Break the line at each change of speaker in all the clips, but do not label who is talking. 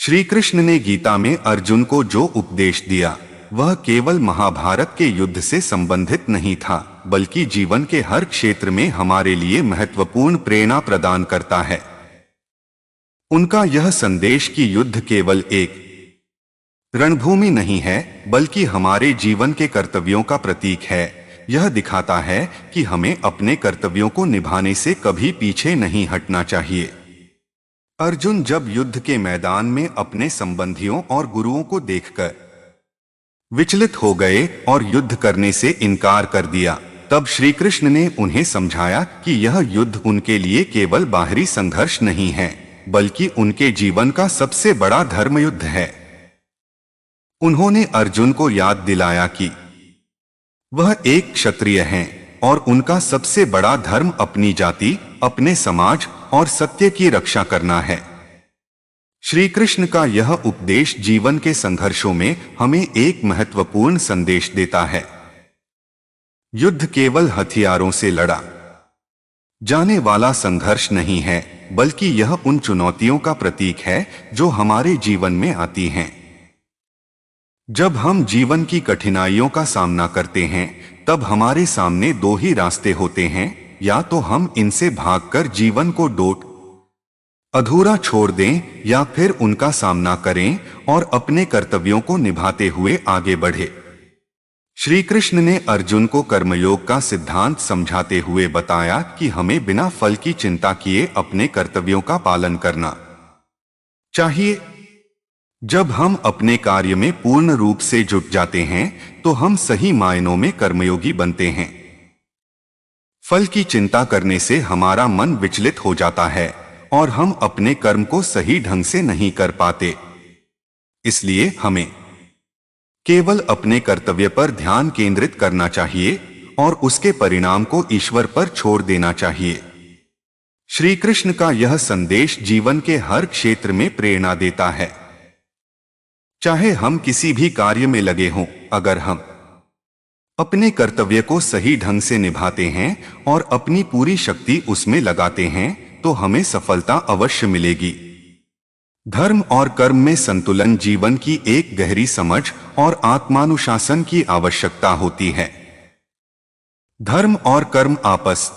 श्री कृष्ण ने गीता में अर्जुन को जो उपदेश दिया वह केवल महाभारत के युद्ध से संबंधित नहीं था, बल्कि जीवन के हर क्षेत्र में हमारे लिए महत्वपूर्ण प्रेरणा प्रदान करता है। उनका यह संदेश कि युद्ध केवल एक रणभूमि नहीं है, बल्कि हमारे जीवन के कर्तव्यों का प्रतीक है। यह दिखाता है कि हमें अपने कर्तव्यों को निभाने से कभी पीछे नहीं हटना चाहिए। अर्जुन जब युद्ध के मैदान में अपने संबंधियों और गुरुओं को देखकर विचलित हो गए और युद्ध करने से इनकार कर दिया, तब श्री कृष्ण ने उन्हें समझाया कि यह युद्ध उनके लिए केवल बाहरी संघर्ष नहीं है, बल्कि उनके जीवन का सबसे बड़ा धर्मयुद्ध है। उन्होंने अर्जुन को याद दिलाया कि वह एक क्षत्रिय हैं और उनका सबसे बड़ा धर्म अपनी जाति, अपने समाज और सत्य की रक्षा करना है। श्री कृष्ण का यह उपदेश जीवन के संघर्षों में हमें एक महत्वपूर्ण संदेश देता है। युद्ध केवल हथियारों से लड़ा जाने वाला संघर्ष नहीं है, बल्कि यह उन चुनौतियों का प्रतीक है जो हमारे जीवन में आती हैं। जब हम जीवन की कठिनाइयों का सामना करते हैं, तब हमारे सामने दो ही रास्ते होते हैं, या तो हम इनसे भागकर जीवन को अधूरा छोड़ दें, या फिर उनका सामना करें और अपने कर्तव्यों को निभाते हुए आगे बढ़े। श्री कृष्ण ने अर्जुन को कर्मयोग का सिद्धांत समझाते हुए बताया कि हमें बिना फल की चिंता किए अपने कर्तव्यों का पालन करना चाहिए। जब हम अपने कार्य में पूर्ण रूप से जुट जाते हैं, तो हम सही मायनों में कर्मयोगी बनते हैं। फल की चिंता करने से हमारा मन विचलित हो जाता है और हम अपने कर्म को सही ढंग से नहीं कर पाते। इसलिए हमें केवल अपने कर्तव्य पर ध्यान केंद्रित करना चाहिए और उसके परिणाम को ईश्वर पर छोड़ देना चाहिए। श्री कृष्ण का यह संदेश जीवन के हर क्षेत्र में प्रेरणा देता है। चाहे हम किसी भी कार्य में लगे हों, अगर हम अपने कर्तव्य को सही ढंग से निभाते हैं और अपनी पूरी शक्ति उसमें लगाते हैं, तो हमें सफलता अवश्य मिलेगी। धर्म और कर्म में संतुलन जीवन की एक गहरी समझ और आत्मानुशासन की आवश्यकता होती है। धर्म और कर्म आपस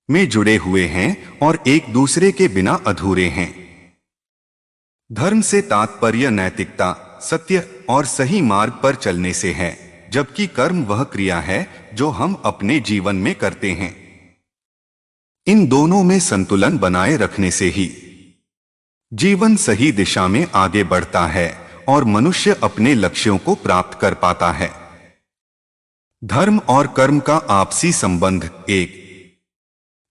में जुड़े हुए हैं और एक दूसरे के बिना अधूरे हैं। धर्म से तात्पर्य नैतिकता, सत्य और सही मार्ग पर चलने से है, जबकि कर्म वह क्रिया है जो हम अपने जीवन में करते हैं। इन दोनों में संतुलन बनाए रखने से ही जीवन सही दिशा में आगे बढ़ता है और मनुष्य अपने लक्ष्यों को प्राप्त कर पाता है। धर्म और कर्म का आपसी संबंध एक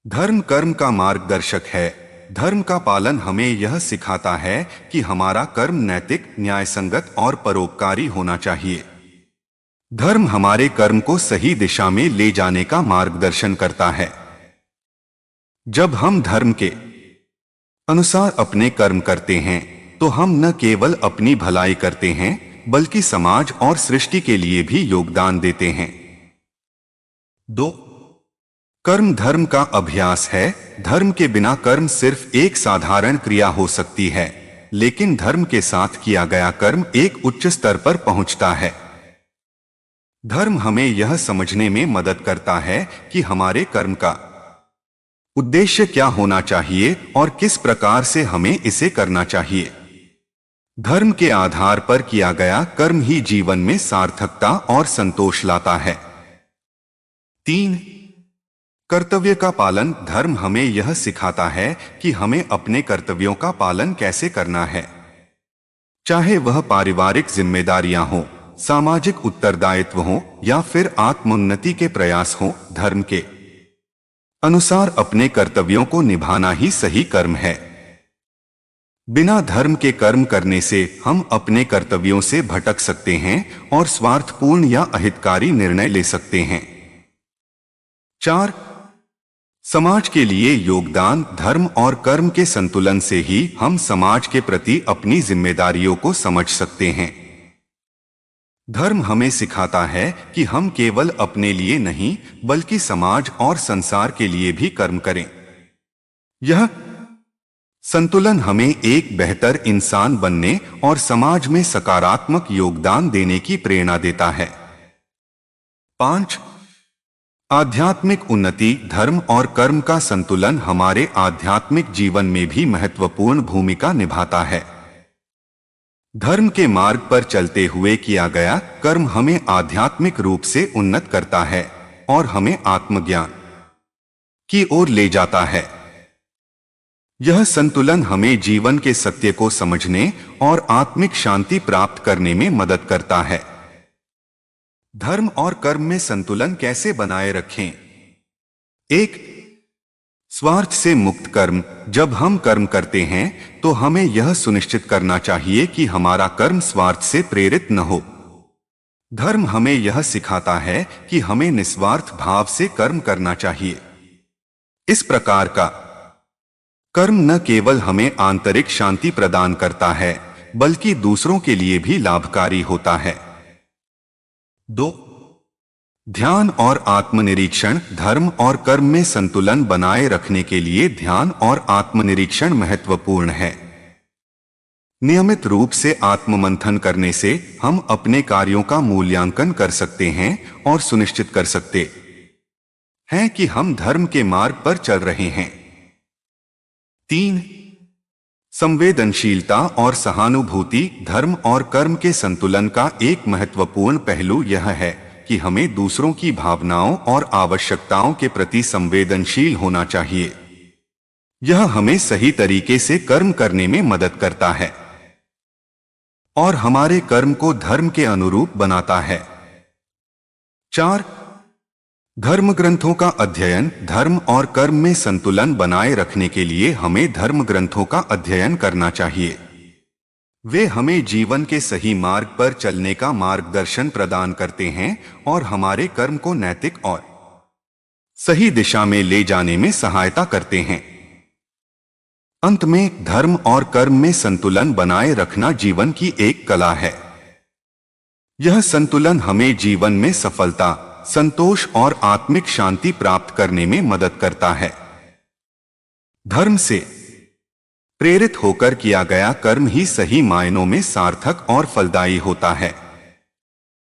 धर्म कर्म का मार्गदर्शक है। धर्म का पालन हमें यह सिखाता है कि हमारा कर्म नैतिक, न्यायसंगत और परोपकारी होना चाहिए। धर्म हमारे कर्म को सही दिशा में ले जाने का मार्गदर्शन करता है। जब हम धर्म के अनुसार अपने कर्म करते हैं, तो हम न केवल अपनी भलाई करते हैं, बल्कि समाज और सृष्टि के लिए भी योगदान देते हैं। 2. कर्म धर्म का अभ्यास है। धर्म के बिना कर्म सिर्फ एक साधारण क्रिया हो सकती है, लेकिन धर्म के साथ किया गया कर्म एक उच्च स्तर पर पहुंचता है। धर्म हमें यह समझने में मदद करता है कि हमारे कर्म का उद्देश्य क्या होना चाहिए और किस प्रकार से हमें इसे करना चाहिए। धर्म के आधार पर किया गया कर्म ही जीवन में सार्थकता और संतोष लाता है। 3. कर्तव्य का पालन। धर्म हमें यह सिखाता है कि हमें अपने कर्तव्यों का पालन कैसे करना है, चाहे वह पारिवारिक जिम्मेदारियां हों, सामाजिक उत्तरदायित्व हों या फिर आत्मोन्नति के प्रयास हों। धर्म के अनुसार अपने कर्तव्यों को निभाना ही सही कर्म है। बिना धर्म के कर्म करने से हम अपने कर्तव्यों से भटक सकते हैं और स्वार्थपूर्ण या अहितकारी निर्णय ले सकते हैं। 4. समाज के लिए योगदान। धर्म और कर्म के संतुलन से ही हम समाज के प्रति अपनी जिम्मेदारियों को समझ सकते हैं। धर्म हमें सिखाता है कि हम केवल अपने लिए नहीं, बल्कि समाज और संसार के लिए भी कर्म करें। यह संतुलन हमें एक बेहतर इंसान बनने और समाज में सकारात्मक योगदान देने की प्रेरणा देता है। 5. आध्यात्मिक उन्नति। धर्म और कर्म का संतुलन हमारे आध्यात्मिक जीवन में भी महत्वपूर्ण भूमिका निभाता है। धर्म के मार्ग पर चलते हुए किया गया कर्म हमें आध्यात्मिक रूप से उन्नत करता है और हमें आत्मज्ञान की ओर ले जाता है। यह संतुलन हमें जीवन के सत्य को समझने और आत्मिक शांति प्राप्त करने में मदद करता है। धर्म और कर्म में संतुलन कैसे बनाए रखें? 1. स्वार्थ से मुक्त कर्म। जब हम कर्म करते हैं तो हमें यह सुनिश्चित करना चाहिए कि हमारा कर्म स्वार्थ से प्रेरित न हो। धर्म हमें यह सिखाता है कि हमें निस्वार्थ भाव से कर्म करना चाहिए। इस प्रकार का कर्म न केवल हमें आंतरिक शांति प्रदान करता है बल्कि दूसरों के लिए भी लाभकारी होता है। 2. ध्यान और आत्मनिरीक्षण। धर्म और कर्म में संतुलन बनाए रखने के लिए ध्यान और आत्मनिरीक्षण महत्वपूर्ण है। नियमित रूप से आत्ममंथन करने से हम अपने कार्यों का मूल्यांकन कर सकते हैं और सुनिश्चित कर सकते हैं कि हम धर्म के मार्ग पर चल रहे हैं। 3. संवेदनशीलता और सहानुभूति। धर्म और कर्म के संतुलन का एक महत्वपूर्ण पहलू यह है कि हमें दूसरों की भावनाओं और आवश्यकताओं के प्रति संवेदनशील होना चाहिए। यह हमें सही तरीके से कर्म करने में मदद करता है और हमारे कर्म को धर्म के अनुरूप बनाता है। 4. धर्म ग्रंथों का अध्ययन। धर्म और कर्म में संतुलन बनाए रखने के लिए हमें धर्म ग्रंथों का अध्ययन करना चाहिए। वे हमें जीवन के सही मार्ग पर चलने का मार्गदर्शन प्रदान करते हैं और हमारे कर्म को नैतिक और सही दिशा में ले जाने में सहायता करते हैं। अंत में, धर्म और कर्म में संतुलन बनाए रखना जीवन की एक कला है। यह संतुलन हमें जीवन में सफलता, संतोष और आत्मिक शांति प्राप्त करने में मदद करता है। धर्म से प्रेरित होकर किया गया कर्म ही सही मायनों में सार्थक और फलदायी होता है।